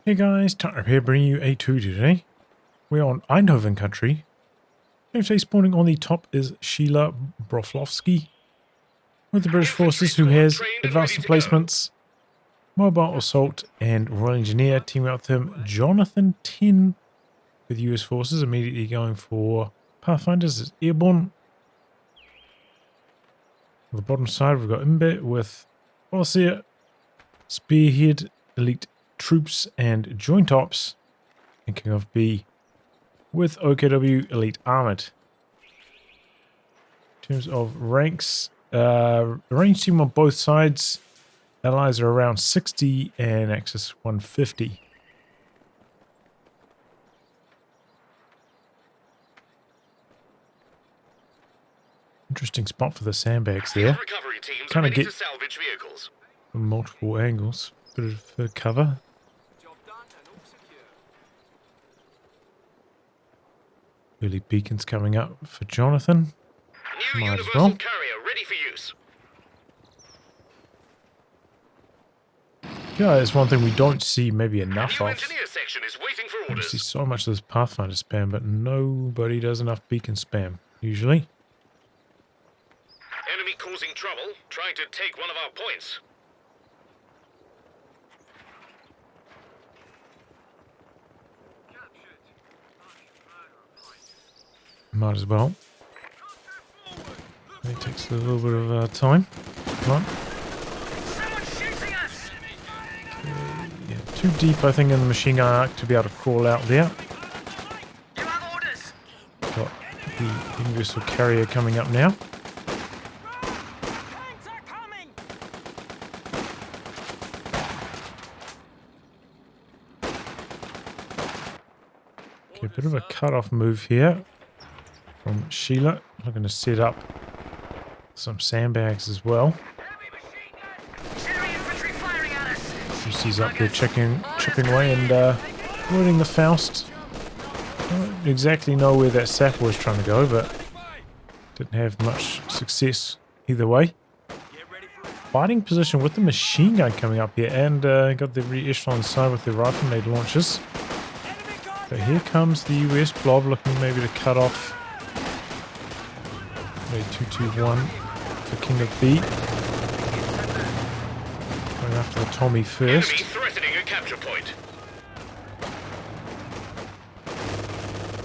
Hey guys, tightrope here bringing you A2 today. We're on Eindhoven country. Today spawning on the top is Sheila Broflovski with the British forces who has advanced emplacements, mobile assault and Royal Engineer. Teaming up with him, Jonathan 10 with US forces immediately going for Pathfinders is Airborne. On the bottom side we've got Imbbe with Ostheer, Spearhead, Elite Troops and Joint Ops, and KingOfB with OKW Elite Armored. In terms of ranks, range team on both sides, allies are around 60 and Axis 150. Interesting spot for the sandbags there. Kind of get from multiple angles, bit of cover. Early beacons coming up for Jonathan. New Might as universal well. carrier ready for use. Yeah, there's one thing we don't see maybe enough New of. engineer section is waiting for We orders. see so much of this Pathfinder spam, but nobody does enough beacon spam, usually. Enemy causing trouble, trying to take one of our points. Might as well. It takes a little bit of time. Come on. Okay, yeah, too deep, I think, in the machine gun arc to be able to crawl out there. Got the universal carrier coming up now. Okay, a bit of a cut-off move here from Sheila. I'm going to set up some sandbags as well. She's up there chipping away and loading the Faust. I don't exactly know where that sapper was trying to go, but didn't have much success either way. Fighting position with the machine gun coming up here, and got the re-echelon side with the rifle nade launchers. So here comes the US blob looking maybe to cut off. Maybe 221 for KingOfB. Going after the Tommy first. Enemy threatening a capture point.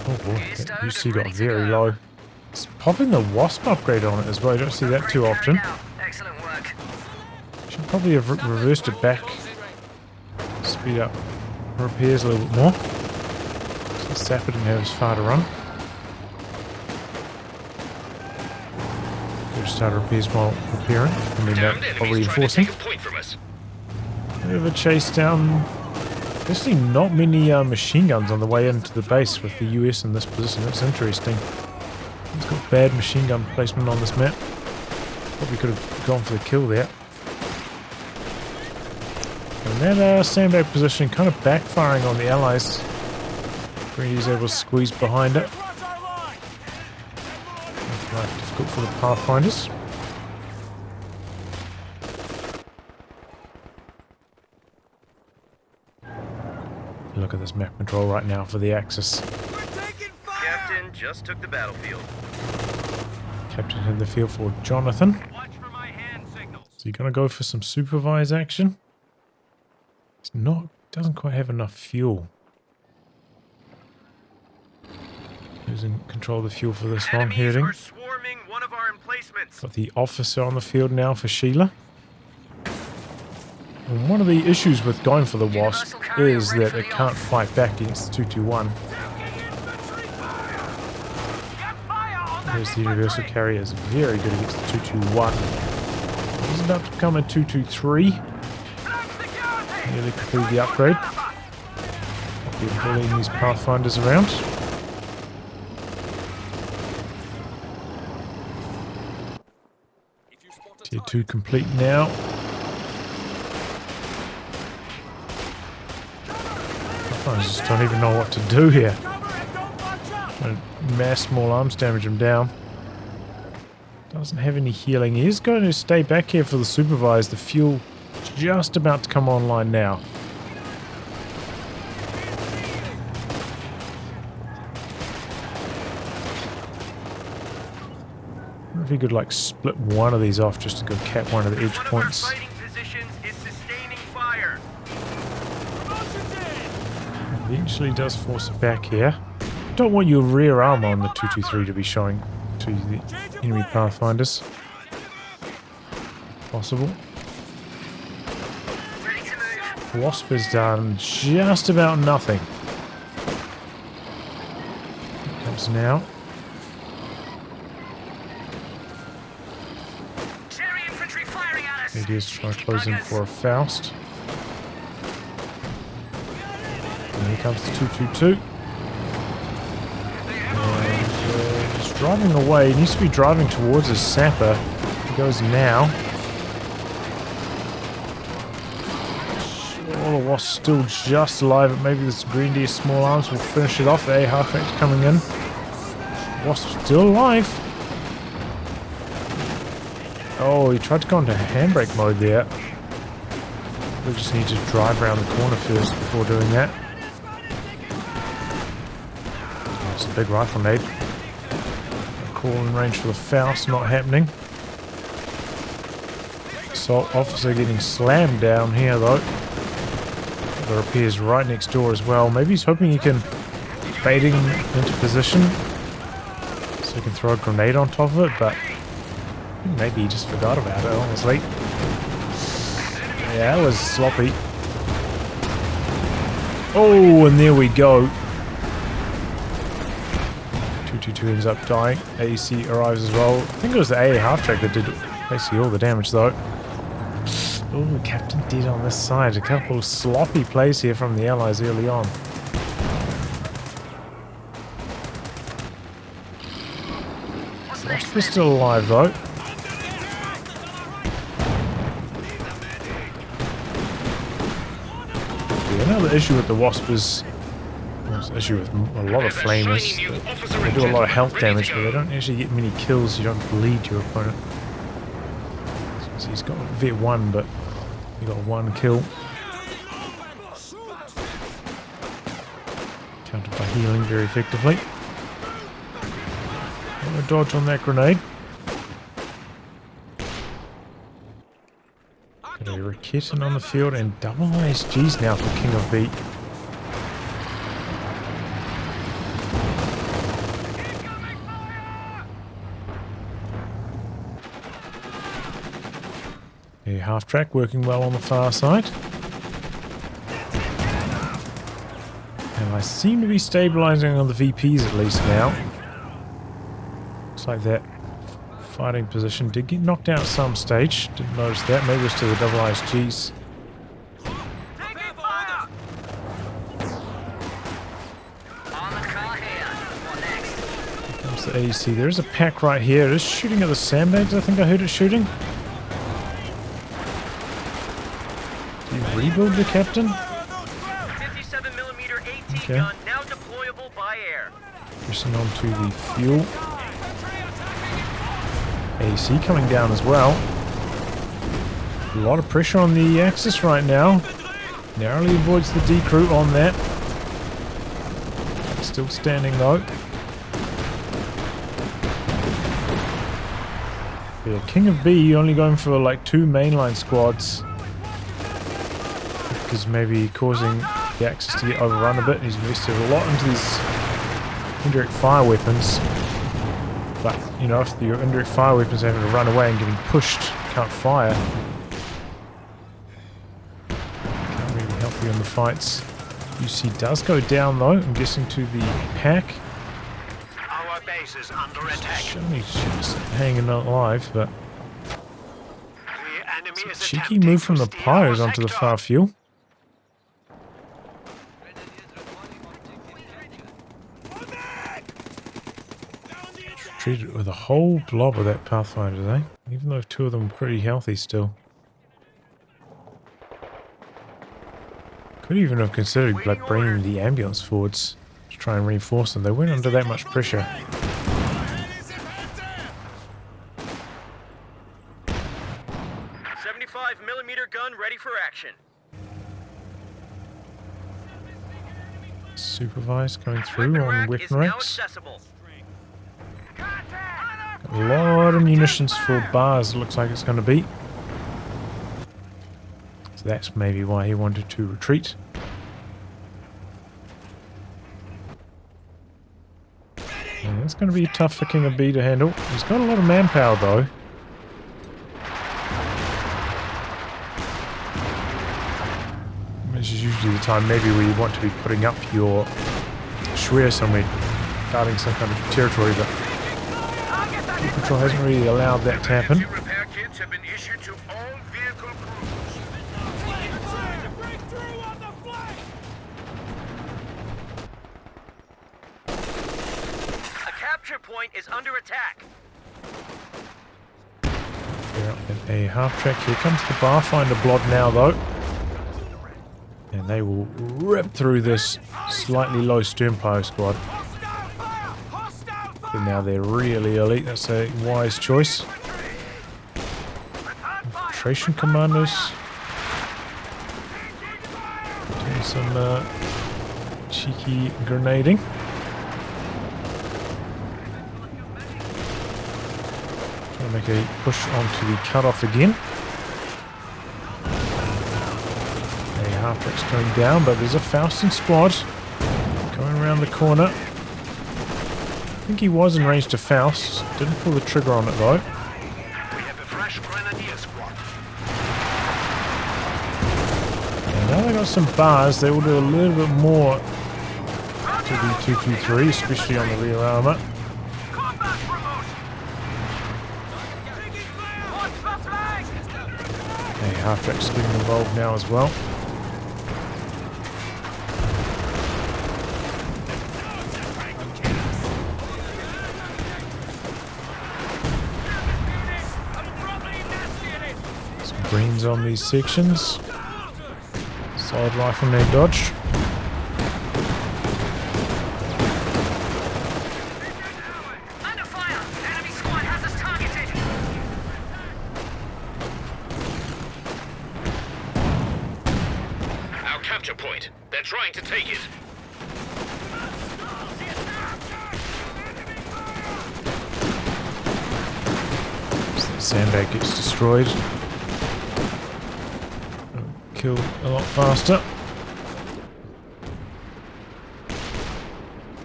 Oh boy, that UC got very low. It's popping the Wasp upgrade on it as well. You don't see that too often. Excellent work. Should probably have reversed it back. Speed up repairs a little bit more. So the Sapper didn't have as far to run. Could have started repairs while repairing. I mean, Damned while enemies trying to reinforcing. take a point from us. Bit of a chase down. Actually, not many machine guns on the way into the base with the US in this position. That's interesting. He's got bad machine gun placement on this map. Probably could have gone for the kill there. And that sandbag position kind of backfiring on the allies. He's able to squeeze behind it. Quite difficult for the Pathfinders. Look at this map control right now for the Axis. Captain just took the battlefield. Captain in the field for Jonathan. Watch for my hand signals. So you're going to go for some supervise action. It's not, doesn't quite have enough fuel. Losing control of the fuel for this one, Enemies hurting. are swarming one of our emplacements. Got the officer on the field now for Sheila. And one of the issues with going for the Wasp is that it can't fight back against the 221. There's the universal carrier, is very good against the 221. He's about to become a 223. Nearly complete the upgrade. Be bullying these Pathfinders around. Tier 2 complete now. I just don't even know what to do here. Mass small arms damage him down. Doesn't have any healing. He is going to stay back here for the supervise. The fuel just about to come online now. if he could like split one of these off just to go cap one of the edge One of our points. fighting positions is sustaining fire. Eventually does force it back here. Don't want your rear armor on the 223 to be showing to the enemy pathfinders. Possible. Ready to move. Wasp has done just about nothing. Here comes now. Cherry infantry firing at us. He is trying to close in for a Faust. And here comes the 222. And he's driving away. He needs to be driving towards his sapper. He goes now. All the Wasp's still just alive, but maybe this Green Deer small arms will finish it off. The A half track coming in. Wasp's still alive. Oh, he tried to go into handbrake mode there. We just need to drive around the corner first before doing that. It's a big rifle nade. Call in range for the Faust, not happening. Assault officer getting slammed down here though. The repairs right next door as well. Maybe he's hoping he can bait him into position so he can throw a grenade on top of it, but I think maybe he just forgot about it, honestly. Yeah, that was sloppy. Oh, and there we go. 222 ends up dying. AEC arrives as well. I think it was the AA half-track that did basically all the damage though. Oh, Captain dead on this side. A couple of sloppy plays here from the Allies early on. Wasp is still alive though. Another issue with the Wasp is, well, it's an issue with a lot of flamers. They do a lot of health damage, but they don't actually get many kills. You don't bleed your opponent. So he's got Vet 1, but he got 1 kill. Countered by healing very effectively. Got a dodge on that grenade. Got a Raketin on the field and double ISGs now for KingOfB. A half track working well on the far side. And I seem to be stabilizing on the VPs at least now. Looks like that fighting position did get knocked out at some stage. Didn't notice that. Maybe it was to the double ISGs. Here comes the AEC. There is a pack right here. It is shooting at the sandbags. I think I heard it shooting. Do you rebuild the captain? 57mm AT Okay. gun now deployable by air. Pressing onto the fuel. AC coming down as well. A lot of pressure on the axis right now. Narrowly avoids the decrew on that. Still standing though. Yeah, KingOfB only going for like 2 mainline squads. Because maybe causing the axis to get overrun a bit. He's invested a lot into these indirect fire weapons. But, you know, if your indirect fire weapons are having to run away and getting pushed, can't fire. Can't really help you in the fights. UC does go down though, I'm guessing to the pack. Our base is under attack. Shiny just hanging alive, but The enemy is cheeky move from the pyres onto the far fuel. Treated with a whole blob of that Pathfinder, eh? Even though 2 of them are pretty healthy still. Could even have considered like bringing the ambulance forwards to try and reinforce them. They weren't under that much pressure. .75mm gun ready for action. Supervise coming through Weapon on rack weapon is now racks. accessible. Got A lot of munitions for bars, it looks like it's going to be. So that's maybe why he wanted to retreat. Yeah, it's going to be tough for KingOfB to handle. He's got a lot of manpower though. Which is usually the time maybe where you want to be putting up your Schwer somewhere, guarding some kind of territory, but Air Patrol hasn't really allowed that to happen. Repair kits have been issued to all vehicle crews. A capture point is under attack. Yeah, and a half track. Here comes the Barfinder Blot now though. And they will rip through this slightly low sternpower squad. And now they're really elite. That's a wise choice. Infiltration commandos. Doing some cheeky grenading. Trying to make a push onto the cutoff again. Half track's going down, but there's a Faustin squad going around the corner. I think he was in range to Faust. Didn't pull the trigger on it though. We have a fresh grenadier squad. And now they got some bars. They will do a little bit more to the 223, especially on the rear armor. Hey, half track's getting involved now as well. Greens on these sections. Solid rifle near dodge. Under fire! Enemy squad has us targeted! Our capture point. They're trying to take it. So the sandbag gets destroyed. Kill a lot faster.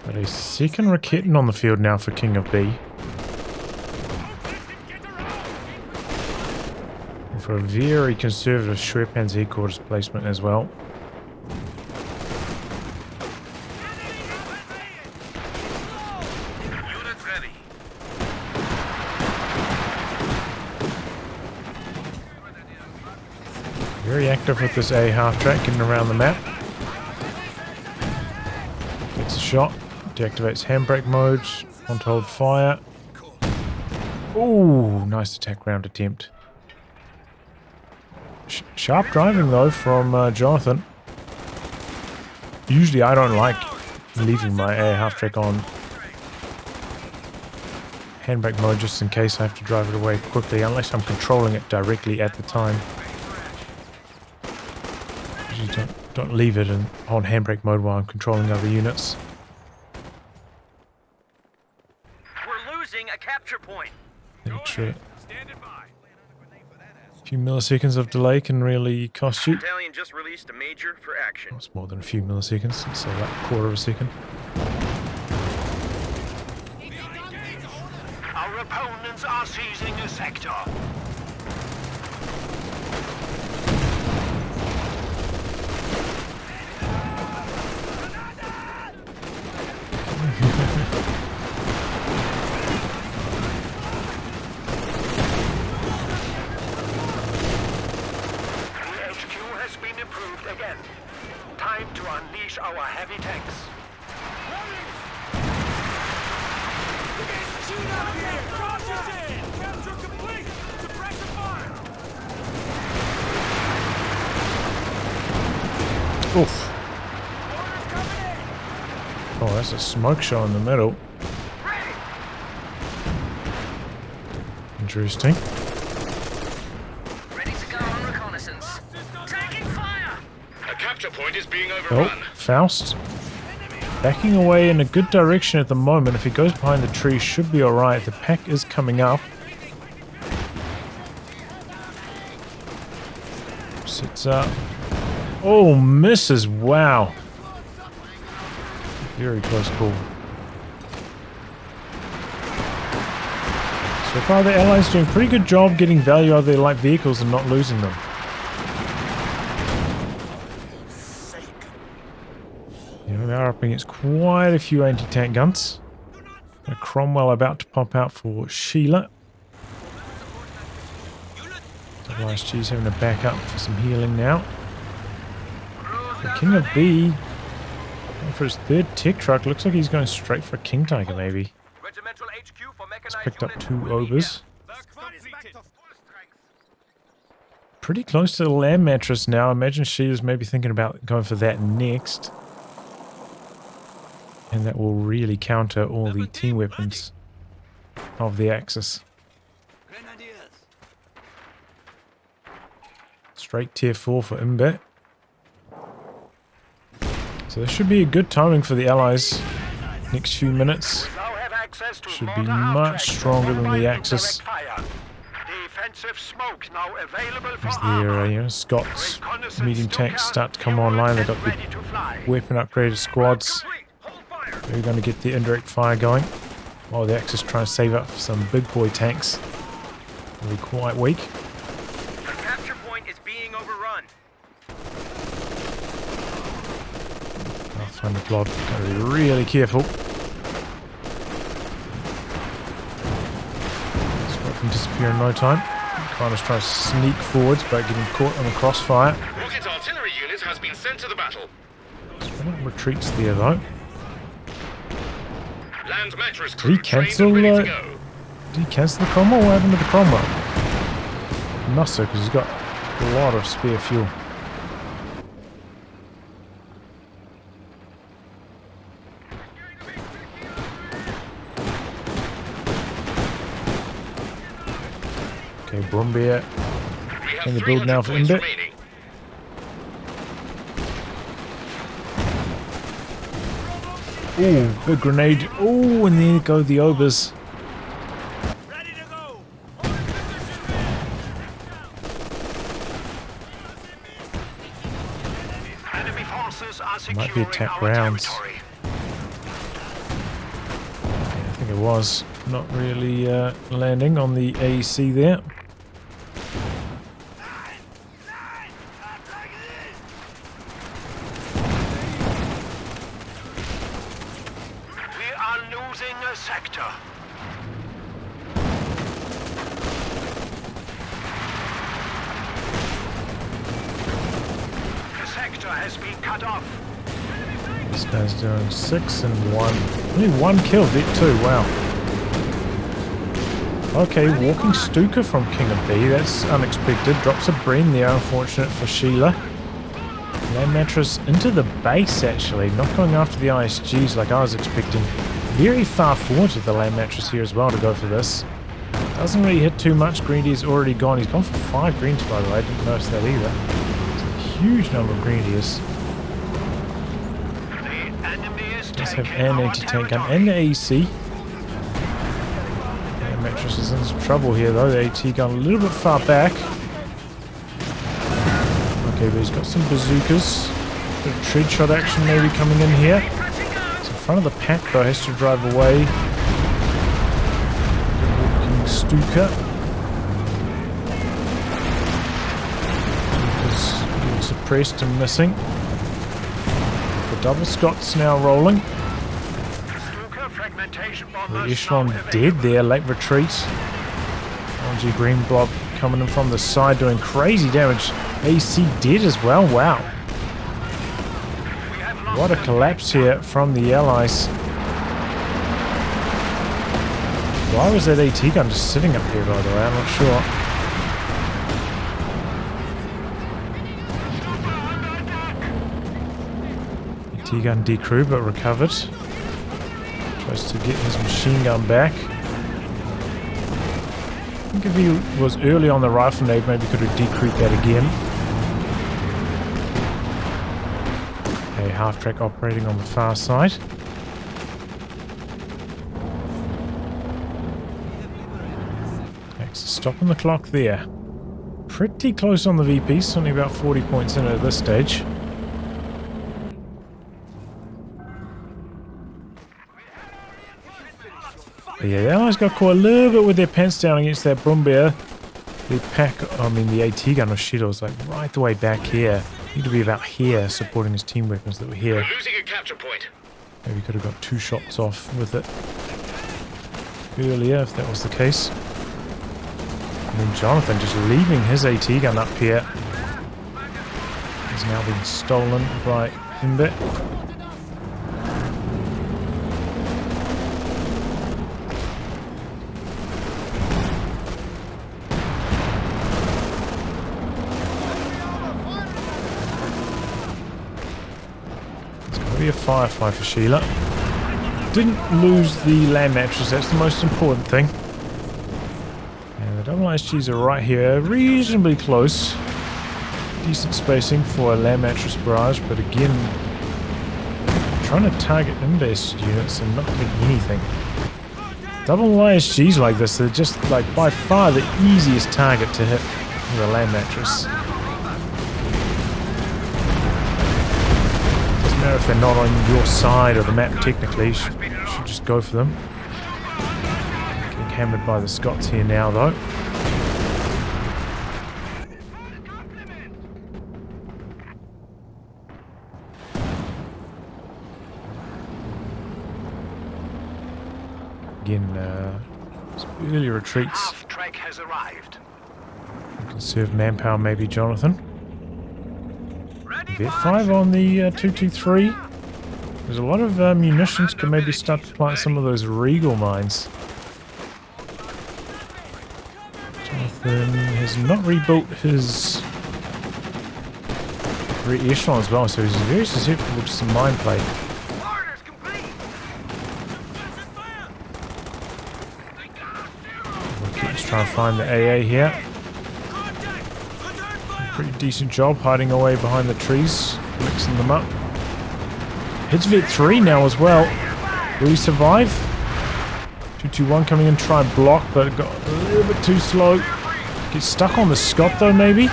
But a second Raketten on the field now for KingOfB. And for a very conservative Schwerpanzer headquarters placement as well. Unit ready. Very active with this A half track, getting around the map. Gets a shot, deactivates handbrake mode, on to hold fire. Ooh, nice attack round attempt. Sharp driving though from Jonathan. Usually I don't like leaving my A half track on handbrake mode just in case I have to drive it away quickly, unless I'm controlling it directly at the time. Don't leave it on handbrake mode while I'm controlling other units. We're losing a capture point. Literally. A few milliseconds of delay can really cost you. Battalion just released a major for action. Oh, it's more than a few milliseconds, let's say like a quarter of a second. Our opponents are seizing a sector. Again. Time to unleash our heavy tanks. Oof. Oh, that's a smoke show in the middle. Interesting. Ready to go on reconnaissance. Taking fire! A capture point is being overrun. Oh, Faust. Backing away in a good direction at the moment. If he goes behind the tree, should be alright. The pack is coming up. Sits up. Oh, misses. Wow. Very close call. So far the Allies doing a pretty good job getting value out of their light vehicles and not losing them. Yeah, they are up against quite a few anti-tank guns. A Cromwell about to pop out for Sheila. ISG's having to back up for some healing now. The KingOfB going for his third tech truck. Looks like he's going straight for a King Tiger maybe. He's picked up 2 Obers. Pretty close to the land mattress now. I imagine Sheila's maybe thinking about going for that next. And that will really counter all the team weapons of the Axis. Straight tier 4 for Imbbe. So this should be a good timing for the Allies. Next few minutes should be much stronger than the Axis. As their Scots medium tanks start to come online, they've got the weapon upgraded squads. They're going to get the indirect fire going. While the Axis trying to save up some big boy tanks. They'll be quite weak. The capture point is being overrun. Thundercloud, got to be really careful. Can disappear in no time. Kind of trying to sneak forwards but getting caught on the crossfire. Rocket artillery unit has been sent to the battle. Retreats there though. Land mattress Did crew he cancel? trained and ready to go. Did he cancel the Cromwell? What happened to the Cromwell? He must have, because he's got a lot of spare fuel. Okay, Brumbier in the build now for Imbbe. Ooh, big grenade. Ooh, and there go the Obers. Ready to go. Enemy forces are securing Might be attack our rounds. territory. Yeah, I think it was. Not really landing on the AEC there. We are losing a sector. The sector has been cut off. This guy's doing 6 and 1. Only 1 kill, Vic too, wow. Okay, walking Stuka from KingOfB, that's unexpected. Drops a Bren there, unfortunate for Sheila. Land mattress into the base actually, not going after the ISGs like I was expecting. Very far forward with the land mattress here as well to go for this. Doesn't really hit too much, Grenadier's already gone. He's gone for 5 greens by the way, I didn't notice that either. It's a huge number of Grenadiers. Let's have an anti-tank gun and the AEC. The mattress is in some trouble here though. The AT gun a little bit far back. Okay, but he's got some bazookas. Bit of tread shot action maybe coming in here. It's in front of the pack though, has to drive away. Walking Stuka. Stuka's suppressed and missing. Double Scots now rolling. The Echelon dead there, late retreat. LG Green Blob coming in from the side doing crazy damage. AC dead as well, wow. What a collapse here from the Allies. Why was that AT gun just sitting up here by the way, I'm not sure. Gun decrew but recovered. Tries to get his machine gun back. I think if he was early on the rifle nade, maybe could have decrewed that again. Okay, half-track operating on the far side. Okay, so stopping the clock there. Pretty close on the VP, only about 40 points in at this stage. But yeah, the Allies got caught a little bit with their pants down against that Brumbeer. The the AT gun of Sheila was like right the way back here. Need to be about here, supporting his team weapons that were here. We're losing a capture point. Maybe could have got 2 shots off with it earlier if that was the case. And then Jonathan just leaving his AT gun up here. Is now being stolen by Imbbe. Be a firefly for Sheila. Didn't lose the land mattress, that's the most important thing. And the double ISGs are right here, reasonably close. Decent spacing for a land mattress barrage, but again, trying to target Imbbe's units and not getting anything. Double ISGs like this, they're just like by far the easiest target to hit with a land mattress. If they're not on your side of the map technically, you should just go for them. Getting hammered by the Scots here now though. Again, some early retreats. Half-track has arrived. Conserve manpower maybe, Jonathan. Vet 5 on the 223. There's a lot of munitions. Can maybe start to plant some of those Regal mines. Jonathan has not rebuilt his rear echelon as well, so he's very susceptible to some mine play. Let's try and find the AA here. Pretty decent job hiding away behind the trees, mixing them up. Hits Vet 3 now as well. Will he survive? 221 coming in, try and block, but it got a little bit too slow. Get stuck on the Scot though, maybe? No,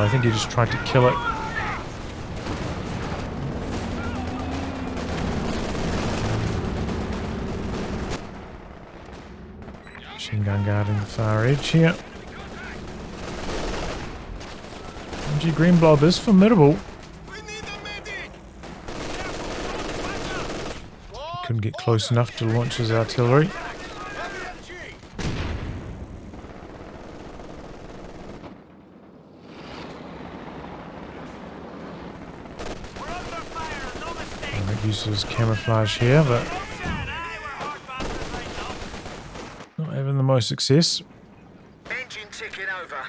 I think he just tried to kill it. Machine gun guarding the far edge here. Green Blob is formidable. Couldn't get close enough to launch his artillery. I'll make use of his camouflage here, but not having the most success. Engine ticking over.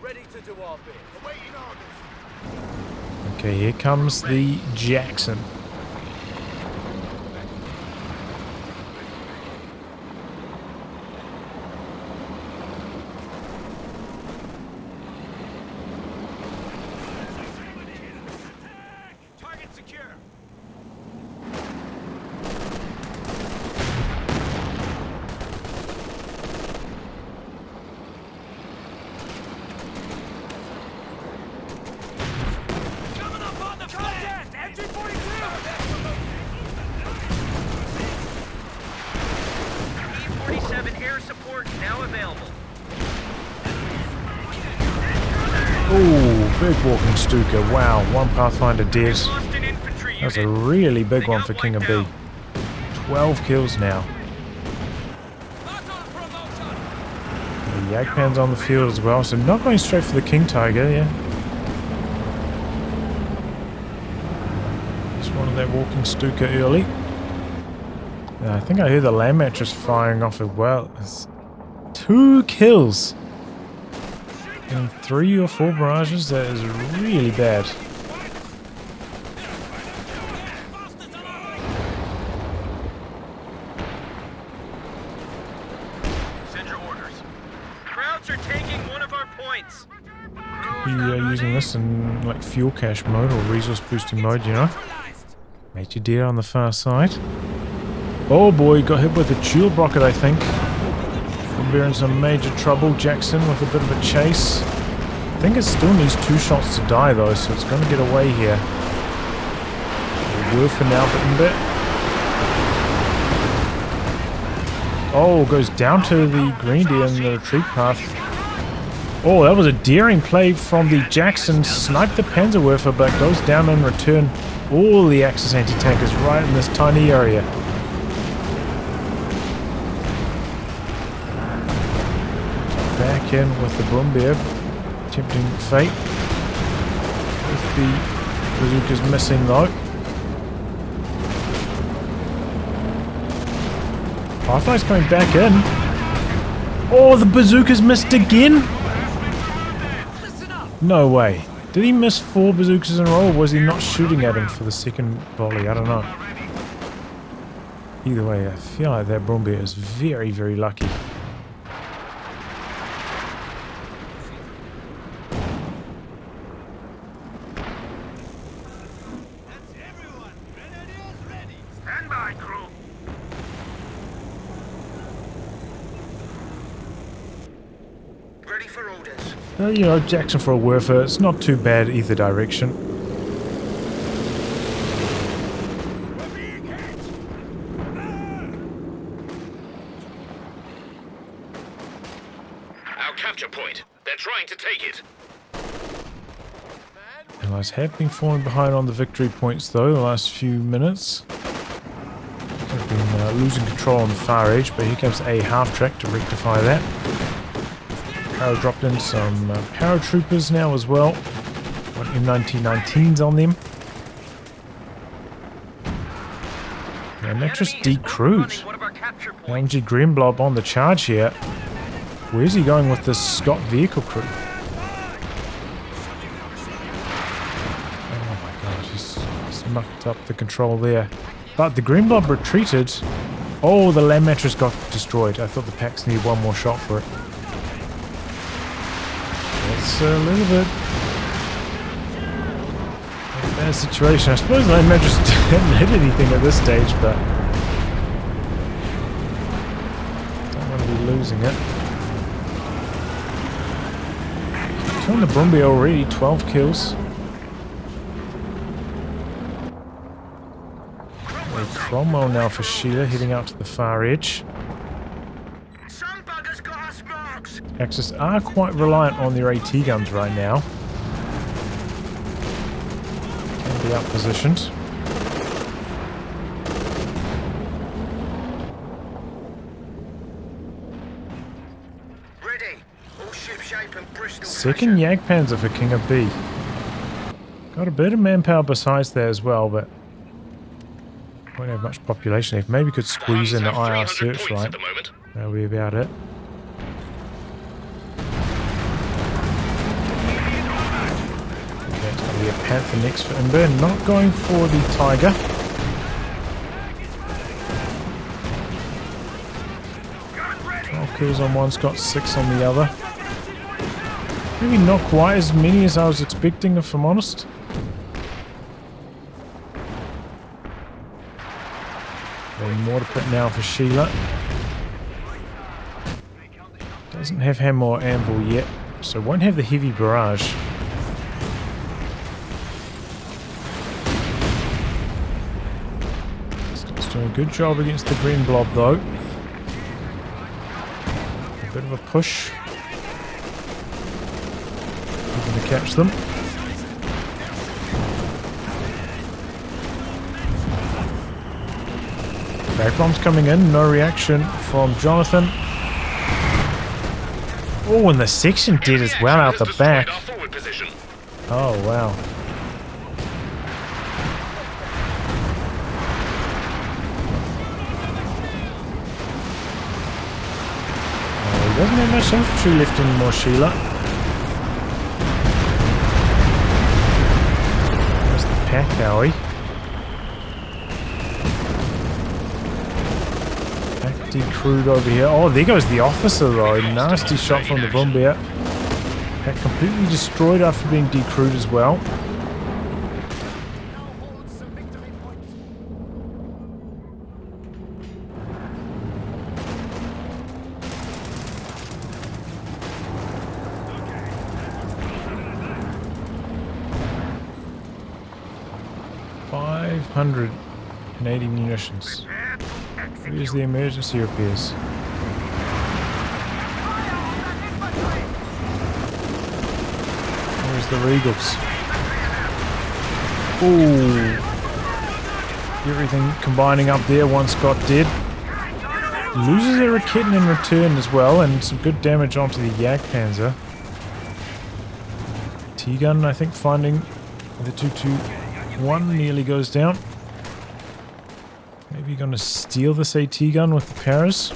Ready to do our bit. Awaiting orders. Okay, here comes the Jackson. Target secure. Air support now available. Ooh, big walking Stuka. Wow, one Pathfinder dead. That's a really big one for KingOfB. 12 kills now. The Jagdpan's on the field as well, so not going straight for the King Tiger, yeah. Just wanted that walking Stuka early. I think I heard the land mattress firing off as well. It's 2 kills in 3 or 4 barrages. That is really bad. Send your orders. Krauts are taking one of our points. be using this in like fuel cache mode or resource boosting mode, you know. Major deer on the far side. Oh boy, got hit with a tube rocket, I think. We're in some major trouble. Jackson with a bit of a chase. I think it still needs 2 shots to die though, so it's going to get away here. We'll work for now for Imbbe. Oh, goes down to the green deer in the retreat path. Oh, that was a daring play from the Jackson. Sniped the Panzerwerfer, but goes down in return. All the Axis anti-tankers right in this tiny area. Back in with the Brumbier. Tempting fate. With the bazookas missing though. Firefly's coming back in. Oh, the bazookas missed again? No way. Did he miss 4 bazookas in a row, or was he not shooting at him for the second volley? I don't know. Either way, I feel like that Brumbier is very, very lucky. Stand by, crew. Ready for orders. You know, Jackson for a Werfer, it's not too bad either direction. We're being hit. Our capture point. They're trying to take it. Allies have been falling behind on the victory points though the last few minutes. They've been losing control on the far edge, but here comes a half-track to rectify that. Power dropped in some paratroopers now as well. Got M1919s on them. Yeah, mattress decrewed. LMG Greenblob on the charge here. Where's he going with this Scott vehicle crew? Oh my god, he's mucked up the control there. But the Greenblob retreated. Oh, the land mattress got destroyed. I thought the packs needed one more shot for it. It's a little bit of a bad situation. I suppose the land mattress didn't hit anything at this stage, but don't want to be losing it. On the Brumbier already, 12 kills. Cromwell now for Sheila, heading out to the far edge. Some buggers got us marks. Axis are quite reliant on their AT guns right now. Can be outpositioned. Ready. All shipshape and Bristol. Second Jagdpanzer for KingOfB. Got a bit of manpower besides that as well, but won't have much population left. Maybe could squeeze in the IR searchlight. That'll be about it. Okay, it's going to be a Panther next for Imbbe. Not going for the Tiger. Gun ready. 12 kills on one, got 6 on the other. Maybe not quite as many as I was expecting, if I'm honest. More to put now for Sheila. Doesn't have hammer or anvil yet, so won't have the heavy barrage. It's doing a good job against the green blob though. A bit of a push. Looking to catch them. Back bombs coming in, no reaction from Jonathan. Oh, and the section did as well out the back. Oh, wow. Oh, he doesn't have much infantry left anymore, Sheila. There's the pack, Howie. Decrewed over here. Oh, there goes the officer though. Nasty shot from the Brumbier. Pack completely destroyed after being decrewed as well. Now hold some victory points. $580 munitions. Where's the emergency repairs? Where's the Regals? Ooh. Everything combining up there. One Scot dead. Loses a kitten in return as well, and some good damage onto the Jagdpanzer. T-gun, I think, finding the 221 nearly goes down. Maybe gonna steal this AT gun with the Paras.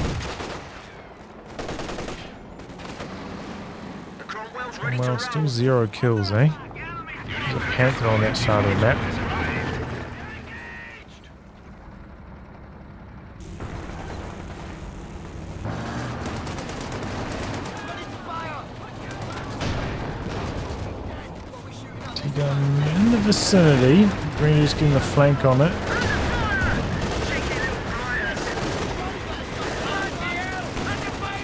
Well, still 0 kills, eh? There's a Panther on that side of the map. T-gun in the vicinity. Greener's getting the flank on it.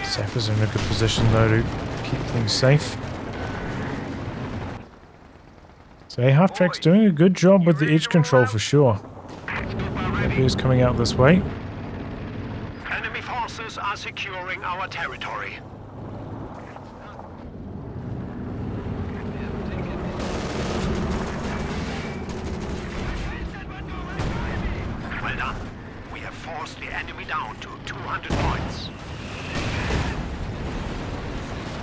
Sapper's in a good position though to keep things safe. So half-track's doing a good job with the edge control for sure. Bear's coming out this way. Enemy forces are securing our territory. Well done. We have forced the enemy down to 200 points.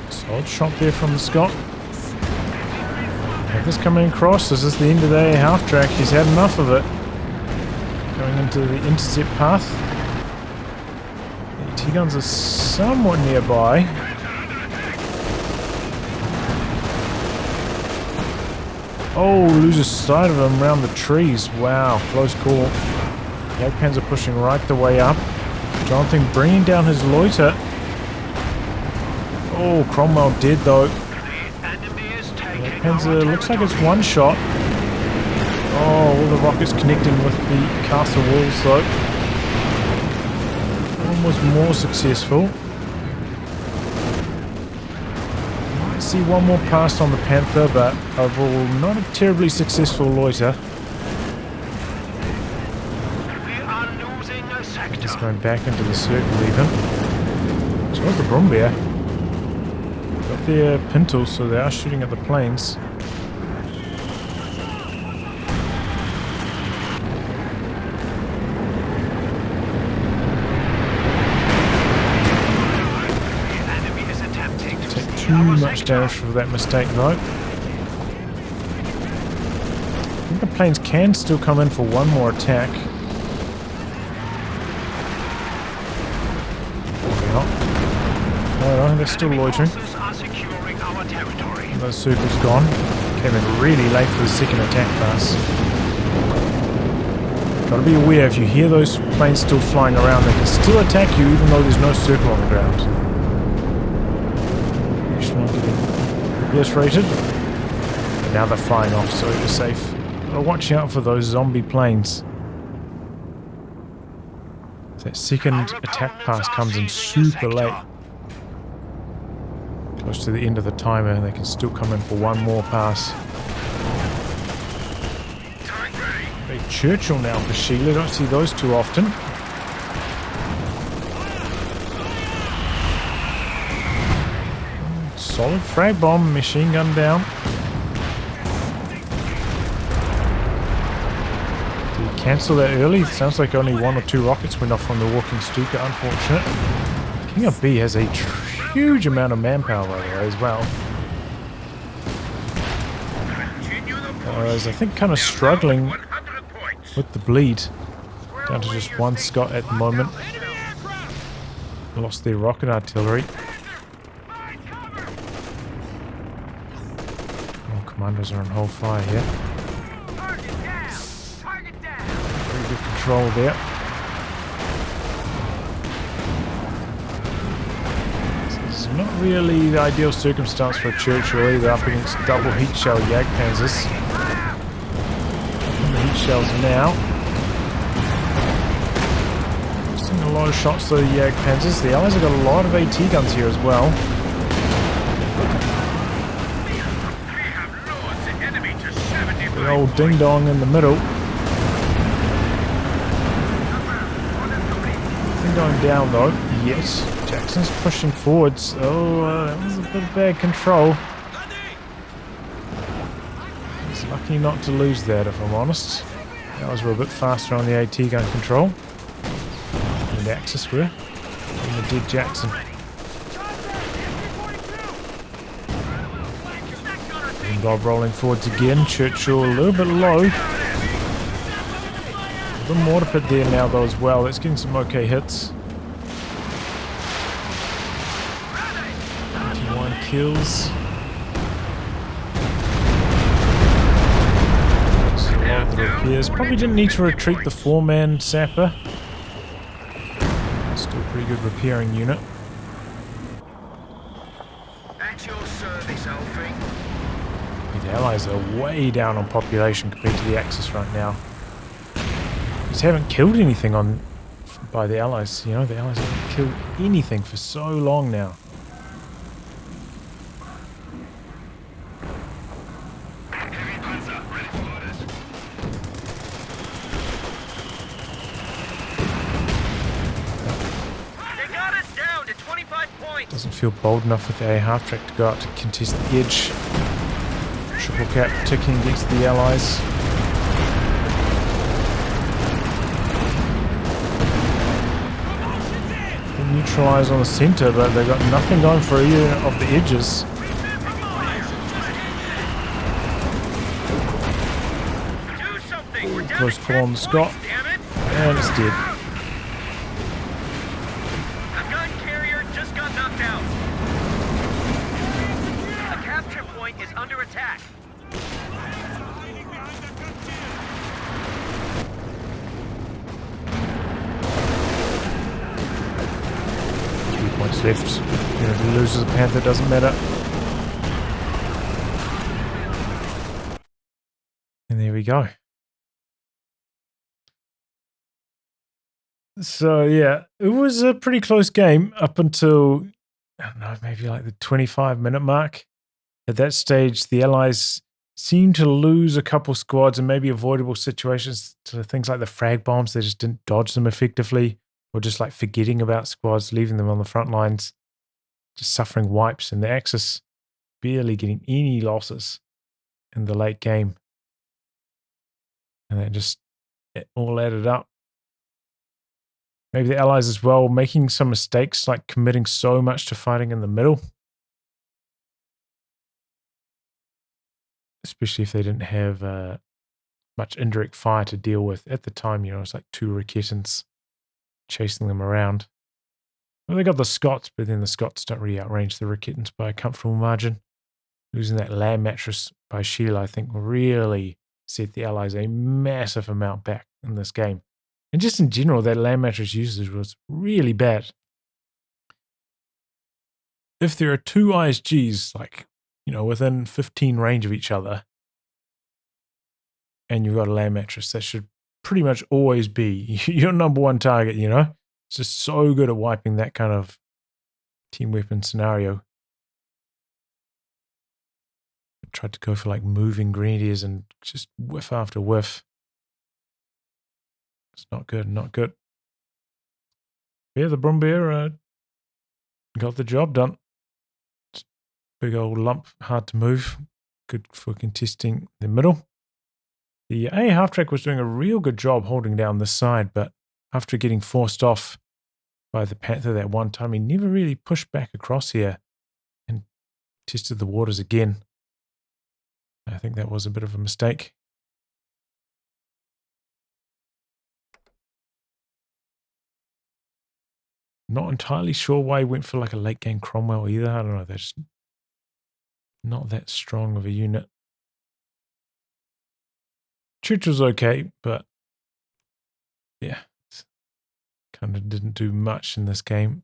Solid shot there from the Scot. Have this coming across. This is the end of the half track. He's had enough of it. Going into the intercept path. The T-guns are somewhat nearby. Oh, loses sight of him around the trees. Wow, close call. Jagdpanzer pushing right the way up. Jonathan bringing down his loiter. Oh, Cromwell dead though. Jagdpanzer looks like it's one shot. Oh, all the rockets connecting with the castle walls though. One was more successful. I see one more pass on the Panther, but overall not a terribly successful loiter. Just going back into the circle even. So was the Brumbear. Got their Pintle, so they are shooting at the planes. Take too much damage for that mistake though. I think the planes can still come in for one more attack. I think they're still loitering. Those circles gone. Came in really late for the second attack pass. Gotta be aware, if you hear those planes still flying around, they can still attack you even though there's no circle on the ground. Usually getting obliterated. But now they're flying off, so you're safe. Gotta watch out for those zombie planes. That second attack pass comes in super late. Close to the end of the timer, they can still come in for one more pass. Big Churchill now for Sheila, don't see those too often. Solid frag bomb, machine gun down. Did he cancel that early? Sounds like only 1 or 2 rockets went off from the walking Stuka, unfortunate. KingOfB has a huge amount of manpower by the way as well. Whereas I think kind of struggling with the bleed. Down to just 1 Scot at the moment. Lost their rocket artillery. Oh, commandos are on whole fire here. Very good control there. Not really the ideal circumstance for a Churchill either, up against double heat shell Jagdpanzers. The heat shells now. Seeing a lot of shots to the Jagdpanzers. The Allies have got a lot of AT guns here as well. The old ding dong in the middle. Nothing going down though. Yes, Jackson's pushing forwards. Oh, that was a bit of bad control. He's lucky not to lose that, if I'm honest. That was a bit faster on the AT gun control. And the Axis were. And the dead Jackson. And Bob rolling forwards again. Churchill a little bit low. A little mortar pit there now though as well. That's getting some okay hits. 21 kills. So a lot of the repairs. Probably didn't need to retreat the 4-man sapper. Still a pretty good repairing unit. At your service, Alfie. The Allies are way down on population compared to the Axis right now. Just haven't killed anything by the Allies. You know, the Allies haven't killed anything for so long now. They got us down to 25 points. Doesn't feel bold enough with the A half-track to go out to contest the edge. Triple cap ticking against the Allies. They neutralise on the centre, but they've got nothing going for either of the edges. Do something. We're down Close to call 10 on the Scott, points, damn it. and it's dead. A gun carrier just got knocked out. A capture point is under attack. 3 points left. You know, if he loses a Panther, it doesn't matter. And there we go. So yeah, it was a pretty close game up until, I don't know, maybe like the 25-minute mark. At that stage, the Allies seemed to lose a couple squads and maybe avoidable situations to things like the frag bombs. They just didn't dodge them effectively, or just like forgetting about squads, leaving them on the front lines, just suffering wipes, and the Axis barely getting any losses in the late game. And that just, it all added up. Maybe the Allies as well, making some mistakes, like committing so much to fighting in the middle. Especially if they didn't have much indirect fire to deal with. At the time, you know, it was like 2 Raketans chasing them around. Well, they got the Scots, but then the Scots don't really outrange the Raketans by a comfortable margin. Losing that land mattress by Sheila, I think, really set the Allies a massive amount back in this game. And just in general, that land mattress usage was really bad. If there are 2 ISGs, like, you know, within 15 range of each other, and you've got a land mattress, that should pretty much always be your number 1 target, you know? It's just so good at wiping that kind of team weapon scenario. I tried to go for like moving grenadiers and just whiff after whiff. It's not good, not good. Yeah, the Brumbeer got the job done. Big old lump, hard to move. Good for contesting the middle. The A half-track was doing a real good job holding down this side, but after getting forced off by the Panther that one time, he never really pushed back across here and tested the waters again. I think that was a bit of a mistake. Not entirely sure why he went for like a late game Cromwell either. I don't know. They're just not that strong of a unit. Churchill's okay, but yeah, kind of didn't do much in this game.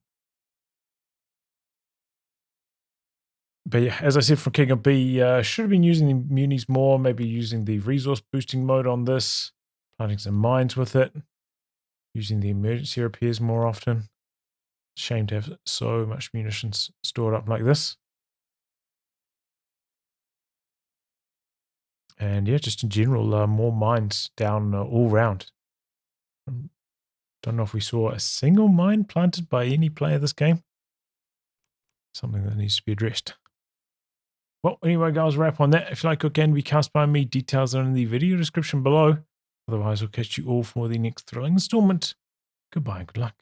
But yeah, as I said, from KingOfB, should have been using the munis more, maybe using the resource boosting mode on this, planting some mines with it, using the emergency repairs more often. Shame to have so much munitions stored up like this. And yeah, just in general, more mines down all round. Don't know if we saw a single mine planted by any player this game. Something that needs to be addressed. Well, anyway, guys, wrap on that. If you like what can be cast by me, details are in the video description below. Otherwise, I'll catch you all for the next thrilling installment. Goodbye and good luck.